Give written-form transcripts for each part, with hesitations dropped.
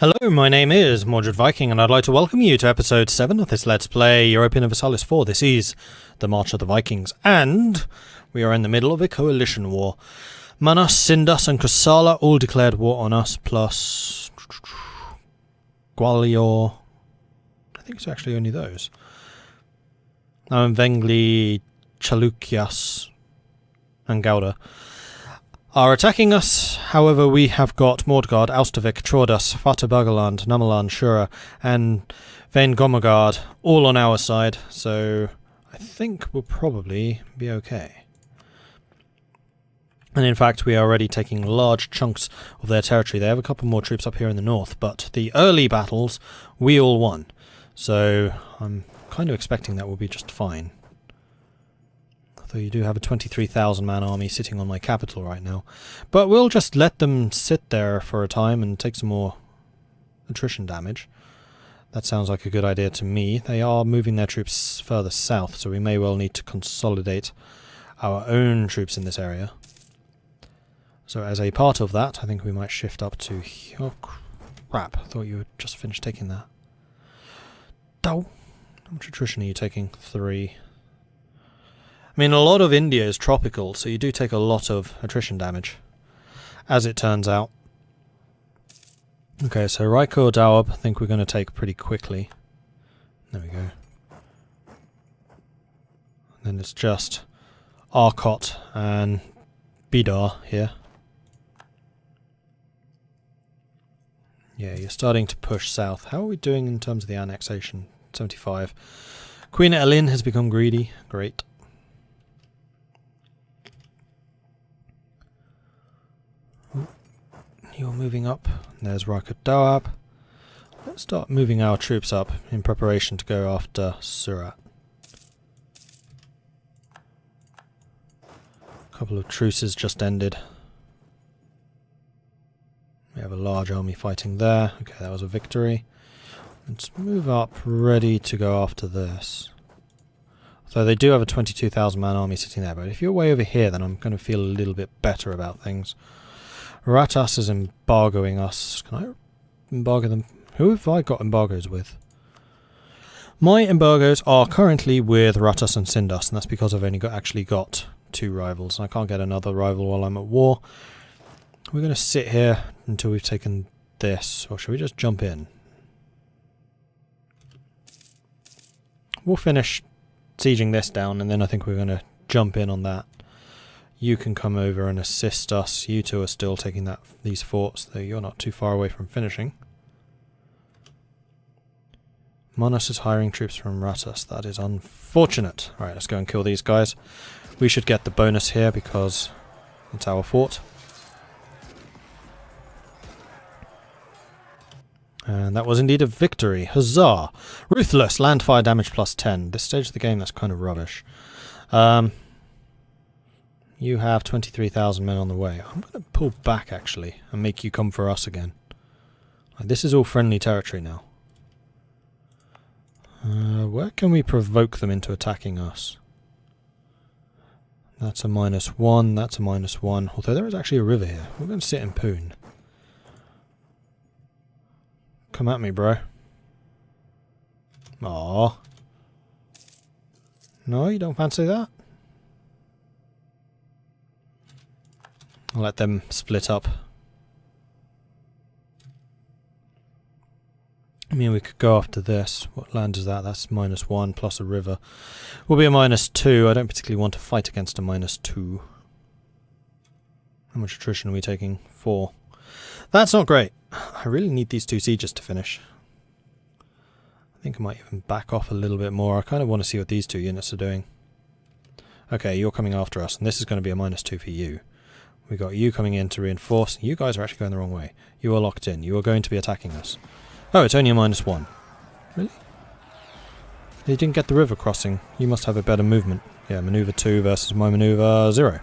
Hello, my name is Mordred Viking, and I'd like to welcome you to episode 7 of this Let's Play Europa Universalis IV. This is the March of the Vikings, and we are in the middle of a coalition war. Manas, Sindus, and Kusala all declared war on us, plus Gwalior. I think it's actually only those. Vengli, Chalukyas, and Gauda are attacking us. However, we have got Mordred, Austervik, Trodus, Fatabagaland, Namalan, Shura, and Vaingomagard all on our side, so I think we'll probably be okay. And in fact, we are already taking large chunks of their territory. They have a couple more troops up here in the north, but the early battles we all won, so I'm kind of expecting that will be just fine. Though you do have a 23,000 man army sitting on my capital right now. But we'll just let them sit there for a time and take some more attrition damage. That sounds like a good idea to me. They are moving their troops further south, so we may well need to consolidate our own troops in this area. So as a part of that, I think we might shift up to... Oh crap, I thought you had just finished taking that. How much attrition are you taking? 3. I mean, a lot of India is tropical, so you do take a lot of attrition damage, as it turns out. Okay, so Raikor Dawab, I think we're going to take pretty quickly. There we go. Then it's just Arcot and Bidar here. Yeah, you're starting to push south. How are we doing in terms of the annexation? 75. Queen Elin has become greedy. Great. You're moving up. There's Raikor Dawab. Let's start moving our troops up in preparation to go after Surat. A couple of truces just ended. We have a large army fighting there. Okay, that was a victory. Let's move up, ready to go after this. So they do have a 22,000 man army sitting there, but if you're way over here, then I'm going to feel a little bit better about things. Ratas is embargoing us. Can I embargo them? Who have I got embargoes with? My embargoes are currently with Ratas and Sindus, and that's because I've only actually got 2 rivals. I can't get another rival while I'm at war. We're going to sit here until we've taken this, or should we just jump in? We'll finish sieging this down, and then I think we're going to jump in on that. You can come over and assist us. You two are still taking these forts, though you're not too far away from finishing. Manas is hiring troops from Ratas. That is unfortunate. Alright, let's go and kill these guys. We should get the bonus here because it's our fort. And that was indeed a victory. Huzzah! Ruthless, land fire damage plus 10. This stage of the game, that's kind of rubbish. You have 23,000 men on the way. I'm going to pull back, actually, and make you come for us again. This is all friendly territory now. Where can we provoke them into attacking us? That's a -1, that's a -1. Although there is actually a river here. We're going to sit in Poon. Come at me, bro. Aww. No, you don't fancy that? I'll let them split up. I mean, we could go after this. What land is that? That's -1 plus a river. Will be a -2. I don't particularly want to fight against a -2. How much attrition are we taking? 4. That's not great. I really need these 2 sieges to finish. I think I might even back off a little bit more. I kind of want to see what these 2 units are doing. Okay, you're coming after us, and this is going to be a -2 for you. We got you coming in to reinforce. You guys are actually going the wrong way. You are locked in. You are going to be attacking us. Oh, it's only a -1. Really? You didn't get the river crossing. You must have a better movement. Yeah, maneuver 2 versus my maneuver 0.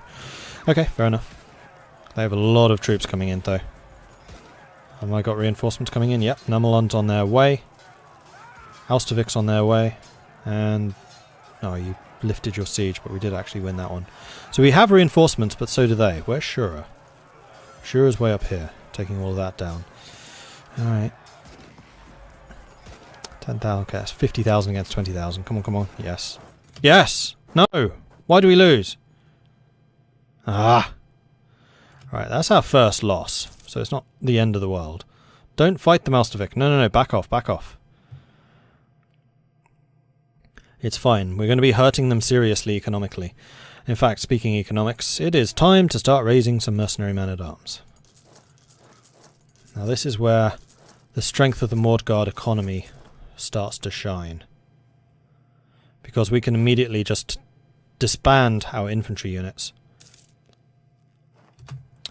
Okay, fair enough. They have a lot of troops coming in, though. Have I got reinforcements coming in? Yep, Namalan's on their way. Austervik's on their way. And... oh, you lifted your siege, but we did actually win that one. So we have reinforcements, but so do they. Where's Shura? Shura's way up here, taking all of that down. Alright. 10,000, okay, that's 50,000 against 20,000. Come on, come on. Yes. Yes! No! Why do we lose? Ah! Right, that's our first loss. So it's not the end of the world. Don't fight the Malstavik. No, no, no. Back off, back off. It's fine. We're going to be hurting them seriously economically. In fact, speaking economics, it is time to start raising some mercenary men-at-arms. Now this is where the strength of the Mordred economy starts to shine. Because we can immediately just disband our infantry units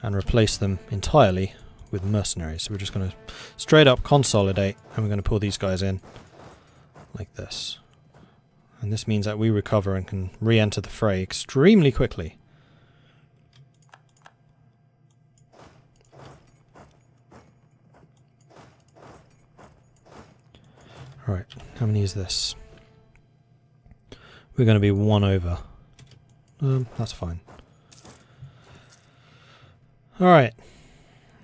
and replace them entirely with mercenaries. So we're just going to straight up consolidate, and we're going to pull these guys in like this. And this means that we recover and can re-enter the fray extremely quickly. Alright, how many is this? We're going to be 1 over. That's fine. Alright,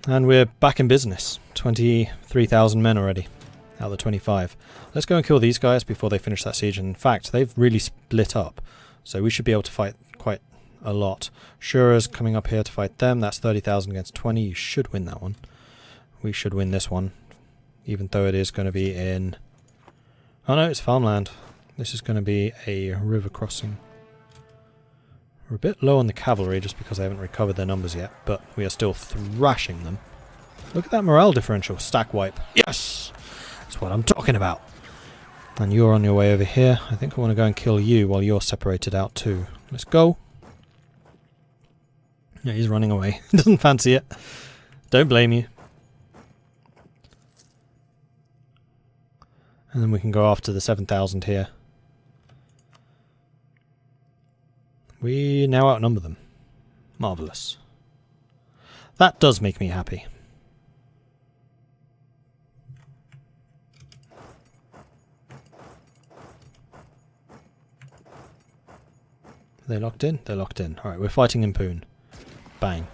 and we're back in business. 23,000 men already, out of the 25. Let's go and kill these guys before they finish that siege. And in fact, they've really split up, so we should be able to fight quite a lot. Shura's coming up here to fight them. That's 30,000 against 20. You should win that one. We should win this one, even though it is going to be in... Oh no, it's farmland. This is going to be a river crossing. We're a bit low on the cavalry just because they haven't recovered their numbers yet, but we are still thrashing them. Look at that morale differential. Stack wipe. Yes! That's what I'm talking about. And you're on your way over here. I think I want to go and kill you while you're separated out too. Let's go. Yeah, he's running away. Doesn't fancy it. Don't blame you. And then we can go after the 7,000 here. We now outnumber them. Marvellous. That does make me happy. Are they locked in? They're locked in. Alright, we're fighting in Poon. Bang.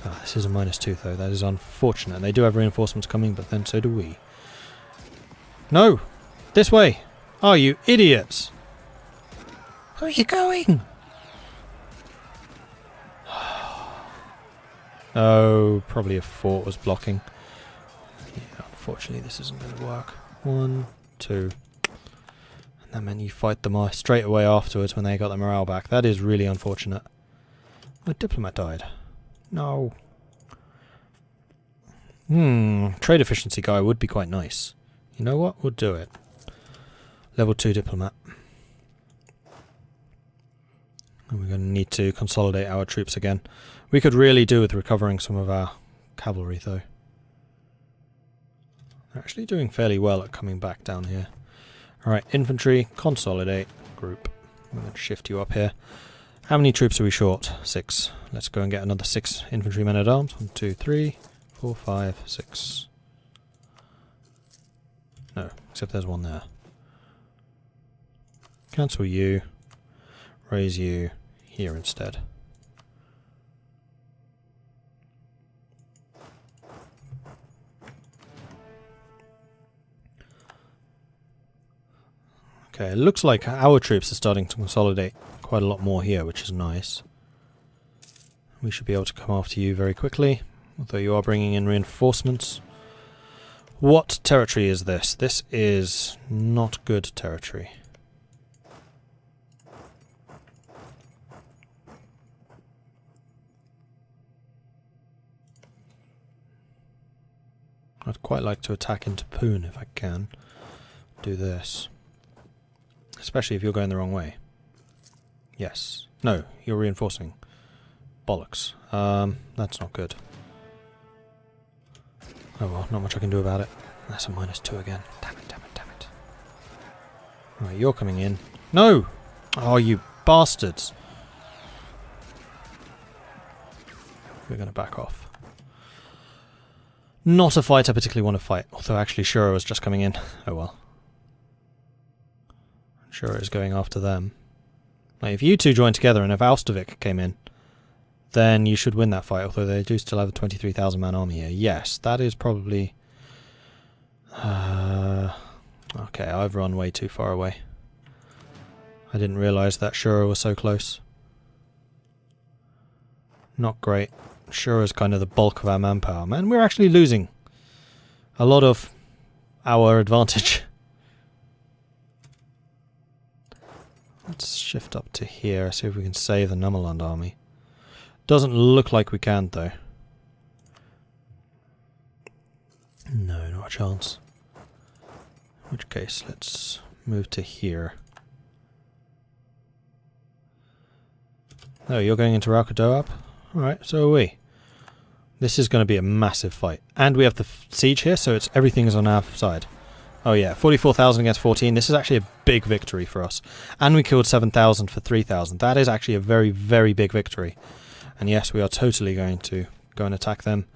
Ah, this is a -2 though. That is unfortunate. They do have reinforcements coming, but then so do we. No! This way! Are you idiots? Where are you going? Oh, probably a fort was blocking. Yeah, unfortunately this isn't going to work. 1, 2... And that meant you fight them off straight away afterwards when they got their morale back. That is really unfortunate. My diplomat died. No. Trade efficiency guy would be quite nice. You know what? We'll do it. Level 2 diplomat. And we're going to need to consolidate our troops again. We could really do with recovering some of our cavalry though. They're actually doing fairly well at coming back down here. Alright, infantry, consolidate, group. I'm going to shift you up here. How many troops are we short? 6. Let's go and get another 6 infantry men at arms. 1, 2, 3, 4, 5, 6. No, except there's one there. Cancel you. Raise you here instead. Okay, it looks like our troops are starting to consolidate quite a lot more here, which is nice. We should be able to come after you very quickly, although you are bringing in reinforcements. What territory is this? This is not good territory. I'd quite like to attack into Poon if I can. Do this. Especially if you're going the wrong way. Yes. No, you're reinforcing. Bollocks. That's not good. Oh well, not much I can do about it. That's a -2 again. Damn it, damn it, damn it. Right, you're coming in. No! Oh, you bastards. We're going to back off. Not a fight I particularly want to fight, although actually Shura was just coming in. Oh well. Shura is going after them. Now, if you two join together and if Austervik came in, then you should win that fight, although they do still have a 23,000 man army here. Yes, that is probably... Okay, I've run way too far away. I didn't realise that Shura was so close. Not great. Shura's kind of the bulk of our manpower. Man, we're actually losing a lot of our advantage. Let's shift up to here, see if we can save the Nummerland army. Doesn't look like we can, though. No, not a chance. In which case, let's move to here. Oh, you're going into Ralcadoab? Alright, so are we. This is going to be a massive fight. And we have the siege here, so everything is on our side. Oh yeah, 44,000 against 14. This is actually a big victory for us. And we killed 7,000 for 3,000. That is actually a very, very big victory. And yes, we are totally going to go and attack them.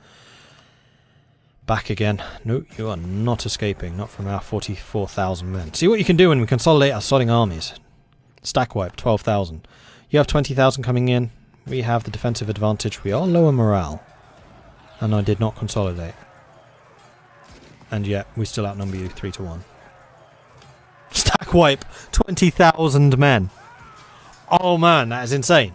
Back again. No, you are not escaping. Not from our 44,000 men. See what you can do when we consolidate our sodding armies. Stack wipe, 12,000. You have 20,000 coming in. We have the defensive advantage. We are lower morale. And I did not consolidate. And yet, we still outnumber you 3-1. Stack wipe! 20,000 men! Oh man, that is insane.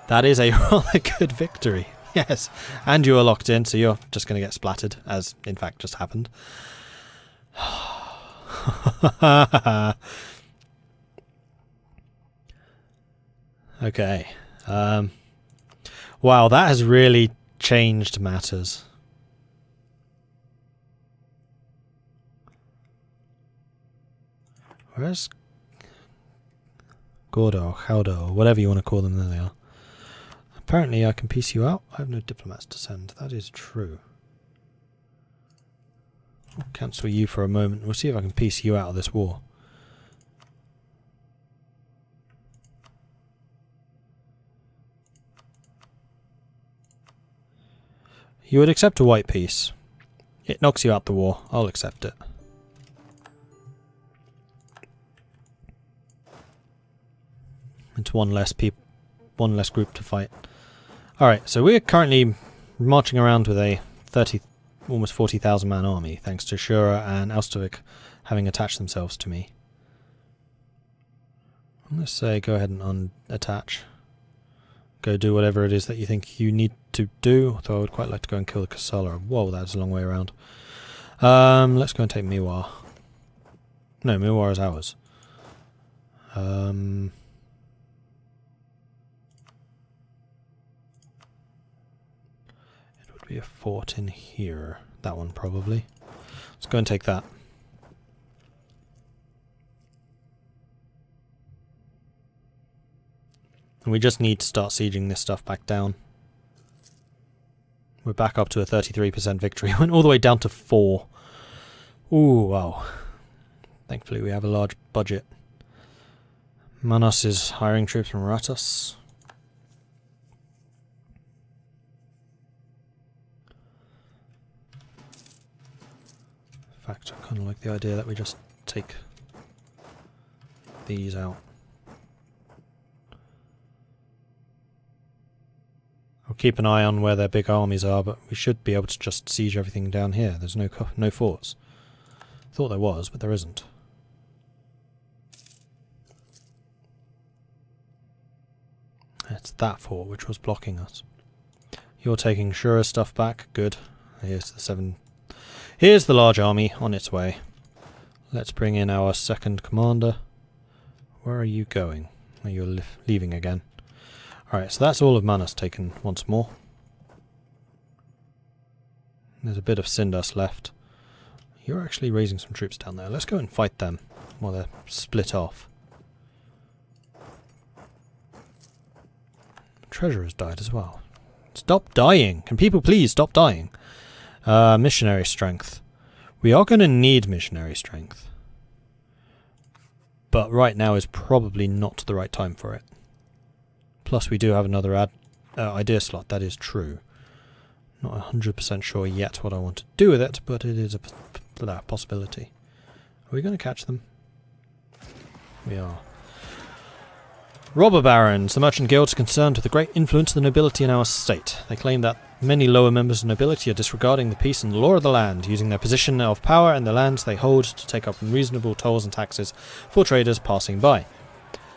That is a rather good victory. Yes. And you are locked in, so you're just going to get splattered, as in fact just happened. Okay. Wow, that has really changed matters. Where's Gordo, Howdo, whatever you want to call them, there they are. Apparently I can piece you out. I have no diplomats to send. That is true. I'll cancel you for a moment. We'll see if I can piece you out of this war. You would accept a white peace. It knocks you out the war. I'll accept it. It's one less group to fight. Alright, so we're currently marching around with a almost 40,000 man army, thanks to Shura and Austervik having attached themselves to me. I'm going to say go ahead and unattach. Go do whatever it is that you think you need to do, although I would quite like to go and kill the Kasala. Whoa, that's a long way around. Let's go and take Miwar. No, Miwar is ours. It would be a fort in here. That one, probably. Let's go and take that. And we just need to start sieging this stuff back down. We're back up to a 33% victory. Went all the way down to 4. Ooh, wow. Thankfully we have a large budget. Manos is hiring troops from Ratos. In fact, I kind of like the idea that we just take these out. I'll keep an eye on where their big armies are, but we should be able to just siege everything down here. There's no forts. Thought there was, but there isn't. It's that fort which was blocking us. You're taking Shura's stuff back. Good. Here's the large army on its way. Let's bring in our second commander. Where are you going? Oh, you're leaving again. Alright, so that's all of Manas taken once more. There's a bit of Sindas left. You're actually raising some troops down there. Let's go and fight them while they're split off. Treasure has died as well. Stop dying! Can people please stop dying? Missionary strength. We are going to need missionary strength. But right now is probably not the right time for it. Plus we do have another idea slot, that is true. Not 100% sure yet what I want to do with it, but it is a possibility. Are we going to catch them? We are. Robber barons. The merchant guild is concerned with the great influence of the nobility in our state. They claim that Many lower members of nobility are disregarding the peace and the law of the land, using their position of power and the lands they hold to take up unreasonable tolls and taxes for traders passing by.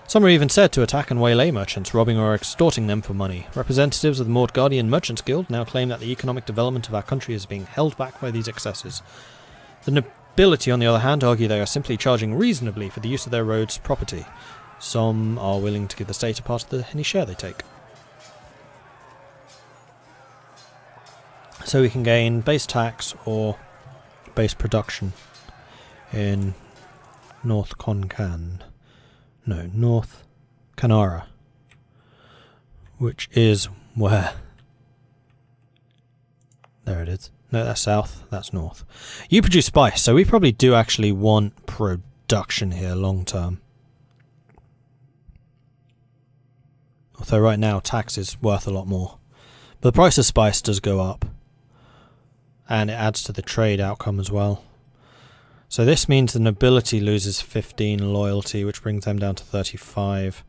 Some are even said to attack and waylay merchants, robbing or extorting them for money. Representatives of the Mordred Merchants Guild now claim that the economic development of our country is being held back by these excesses. The nobility, on the other hand, argue they are simply charging reasonably for the use of their roads' property. Some are willing to give the state a part of any share they take. So we can gain base tax or base production in North Canara, which is where? There it is. No, that's south, that's north. You produce spice, so we probably do actually want production here long term. Although right now tax is worth a lot more. But the price of spice does go up. And it adds to the trade outcome as well. So this means the nobility loses 15 loyalty, which brings them down to 35.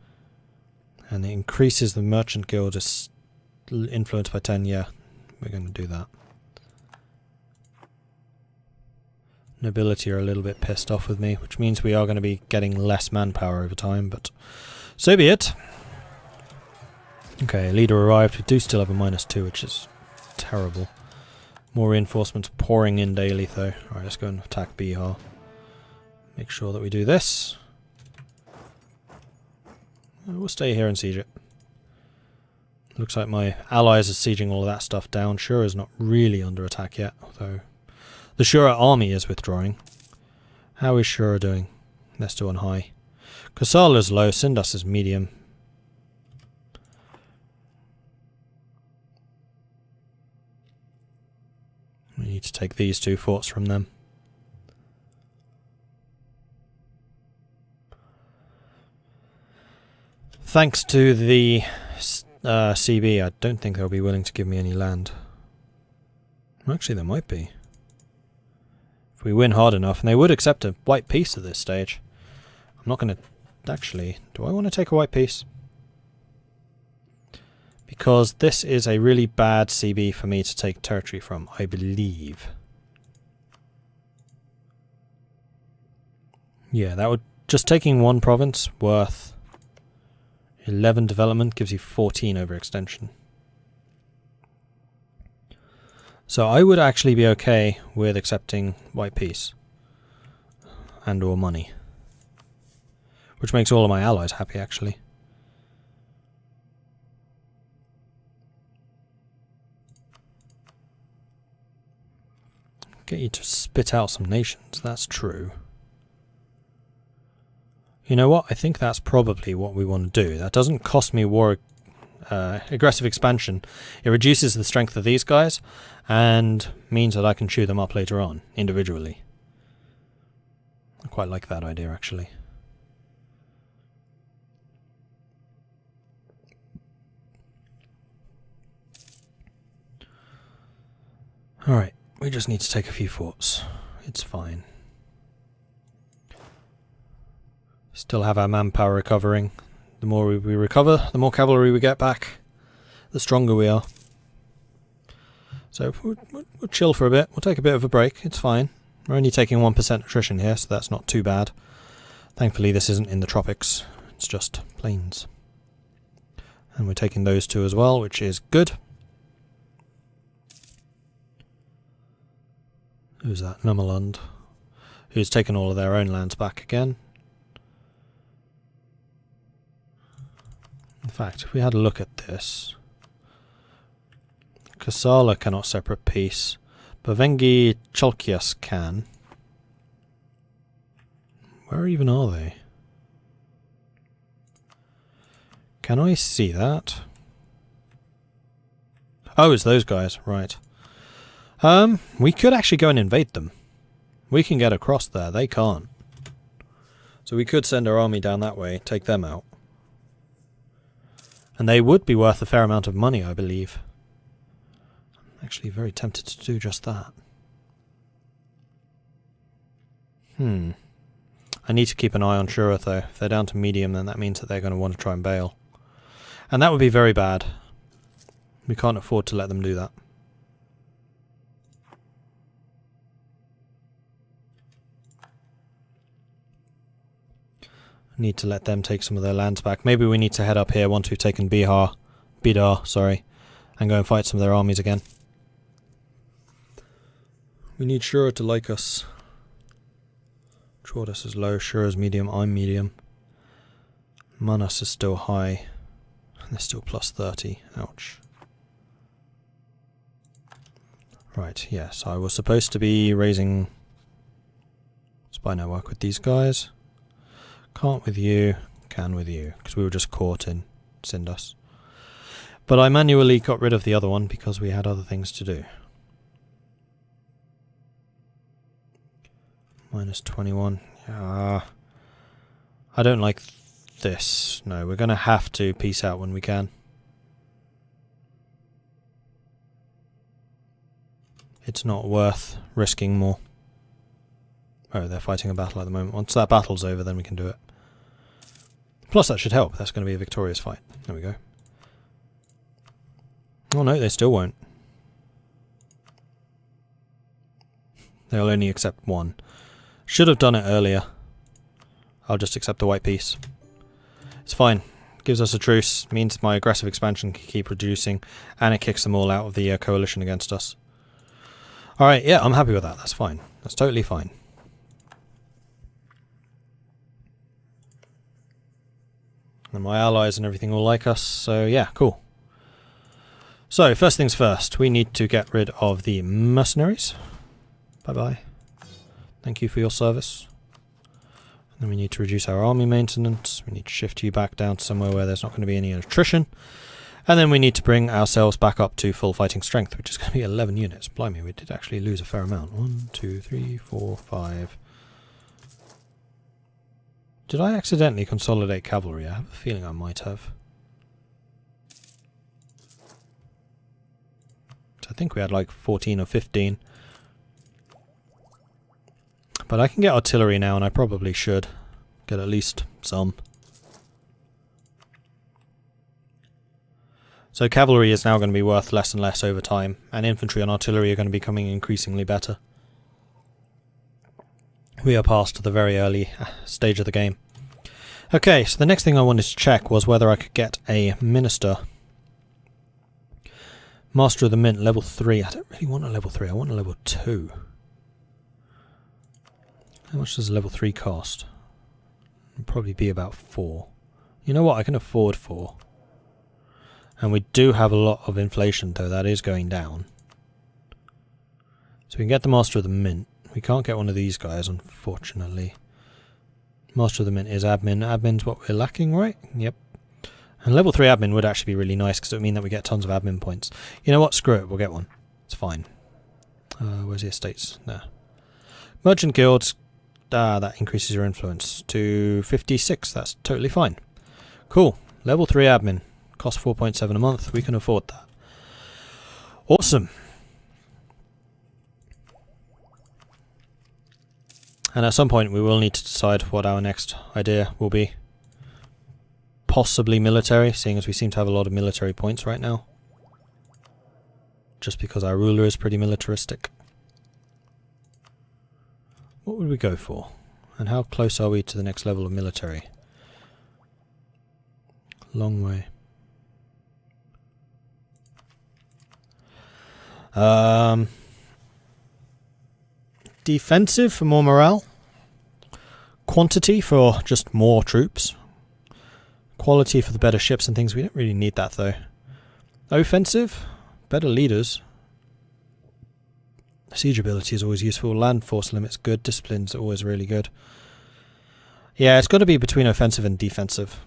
And it increases the merchant guild influence by 10. Yeah, we're going to do that. Nobility are a little bit pissed off with me, which means we are going to be getting less manpower over time, but so be it. Okay, leader arrived. We do still have a -2, which is terrible. More reinforcements pouring in daily, though. Alright, let's go and attack Bihar. Make sure that we do this. We'll stay here and siege it. Looks like my allies are sieging all of that stuff down. Shura is not really under attack yet, although the Shura army is withdrawing. How is Shura doing? They're still on high. Kosala is low, Sindas is medium. We need to take these 2 forts from them. Thanks to the CB, I don't think they'll be willing to give me any land. Actually, they might be. If we win hard enough, and they would accept a white peace at this stage. I'm not going to... Actually, do I want to take a white peace? Because this is a really bad CB for me to take territory from, I believe. Yeah, that would... Just taking 1 province worth 11 development gives you 14 overextension. So I would actually be okay with accepting white peace. And or money. Which makes all of my allies happy, actually. Get you to spit out some nations, that's true. You know what? I think that's probably what we want to do. That doesn't cost me aggressive expansion. It reduces the strength of these guys and means that I can chew them up later on, individually. I quite like that idea, actually. Alright. We just need to take a few forts. It's fine. Still have our manpower recovering. The more we recover, the more cavalry we get back, the stronger we are. So we'll chill for a bit. We'll take a bit of a break. It's fine. We're only taking 1% attrition here, so that's not too bad. Thankfully this isn't in the tropics. It's just plains. And we're taking those 2 as well, which is good. Who's that? Numaland. Who's taken all of their own lands back again. In fact, if we had a look at this... Kosala cannot separate peace. Bavengi Chalkias can. Where even are they? Can I see that? Oh, it's those guys, right. We could actually go and invade them. We can get across there, they can't. So we could send our army down that way, take them out. And they would be worth a fair amount of money, I believe. I'm actually very tempted to do just that. I need to keep an eye on Shura though. If they're down to medium, then that means that they're going to want to try and bail. And that would be very bad. We can't afford to let them do that. Need to let them take some of their lands back. Maybe we need to head up here once we've taken Bidar, sorry, and go and fight some of their armies again. We need Shura to like us. Chordas is low, Shura's medium, I'm medium. Manas is still high. And they're still plus 30. Ouch. Right, yes, I was supposed to be raising spy network with these guys. Can't with you, can with you, because we were just caught in Sindus. But I manually got rid of the other one because we had other things to do. Minus 21. I don't like this. No, we're going to have to peace out when we can. It's not worth risking more. Oh, they're fighting a battle at the moment. Once that battle's over, then we can do it. Plus, that should help. That's going to be a victorious fight. There we go. Oh no, they still won't. They'll only accept one. Should have done it earlier. I'll just accept the white piece. It's fine. Gives us a truce. Means my aggressive expansion can keep reducing. And it kicks them all out of the coalition against us. Alright, yeah, I'm happy with that. That's fine. That's totally fine. And my allies and everything will like us. So yeah, cool. So, first things first. We need to get rid of the mercenaries. Bye-bye. Thank you for your service. And then we need to reduce our army maintenance. We need to shift you back down to somewhere where there's not going to be any attrition. And then we need to bring ourselves back up to full fighting strength, which is going to be 11 units. Blimey, we did actually lose a fair amount. 1, 2, 3, 4, 5. Did I accidentally consolidate cavalry? I have a feeling I might have. So I think we had like 14 or 15. But I can get artillery now, and I probably should get at least some. So cavalry is now going to be worth less and less over time, and infantry and artillery are going to be becoming increasingly better. We are past the very early stage of the game. Okay, so the next thing I wanted to check was whether I could get a minister. Master of the Mint, level 3. I don't really want a level 3, I want a level 2. How much does a level 3 cost? It'll probably be about 4. You know what, I can afford 4. And we do have a lot of inflation, though that is going down. So we can get the Master of the Mint. We can't get one of these guys, unfortunately. Master of the Mint is admin. Admin's what we're lacking, right? Yep. And level 3 admin would actually be really nice, because it would mean that we get tons of admin points. You know what? Screw it. We'll get one. It's fine. Where's the estates? There. Merchant guilds. That increases your influence to 56. That's totally fine. Cool. Level 3 admin. Costs 4.7 a month. We can afford that. Awesome. And at some point we will need to decide what our next idea will be. Possibly military, seeing as we seem to have a lot of military points right now. Just because our ruler is pretty militaristic. What would we go for? And how close are we to the next level of military? Long way. Defensive for more morale. Quantity for just more troops. Quality for the better ships and things. We don't really need that though. Offensive. Better leaders. Siege ability is always useful. Land force limits good. Discipline's always really good. Yeah, it's got to be between offensive and defensive.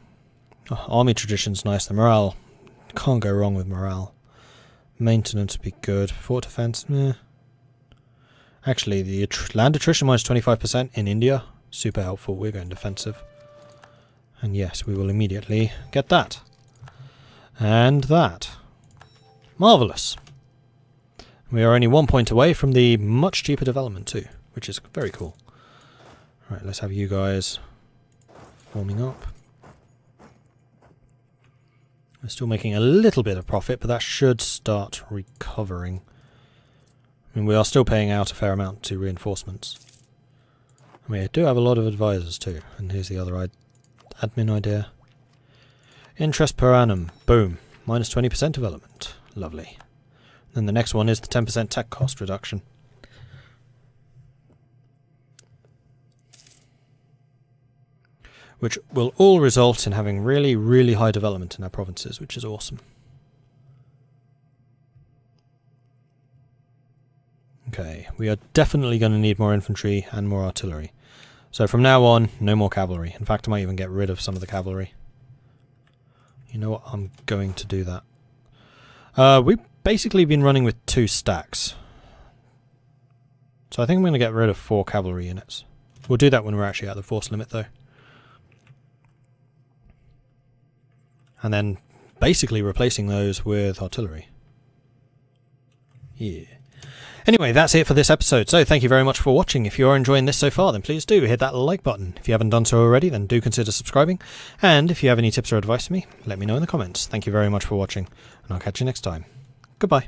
Oh, army tradition's nice. The morale. Can't go wrong with morale. Maintenance would be good. Fort defense, meh. Actually, the land attrition minus 25% in India. Super helpful. We're going defensive. And yes, we will immediately get that. And that. Marvellous. We are only 1 point away from the much cheaper development too, which is very cool. Right, let's have you guys forming up. We're still making a little bit of profit, but that should start recovering. I mean, we are still paying out a fair amount to reinforcements. And we do have a lot of advisors too, and here's the other admin idea. Interest per annum. Boom. Minus 20% development. Lovely. Then the next one is the 10% tech cost reduction. Which will all result in having really, really high development in our provinces, which is awesome. Okay, we are definitely going to need more infantry and more artillery. So from now on, no more cavalry. In fact, I might even get rid of some of the cavalry. You know what? I'm going to do that. We've basically been running with 2 stacks. So I think I'm going to get rid of 4 cavalry units. We'll do that when we're actually at the force limit, though. And then basically replacing those with artillery. Yeah. Anyway, that's it for this episode, so thank you very much for watching. If you are enjoying this so far, then please do hit that like button. If you haven't done so already, then do consider subscribing. And if you have any tips or advice for me, let me know in the comments. Thank you very much for watching, and I'll catch you next time. Goodbye.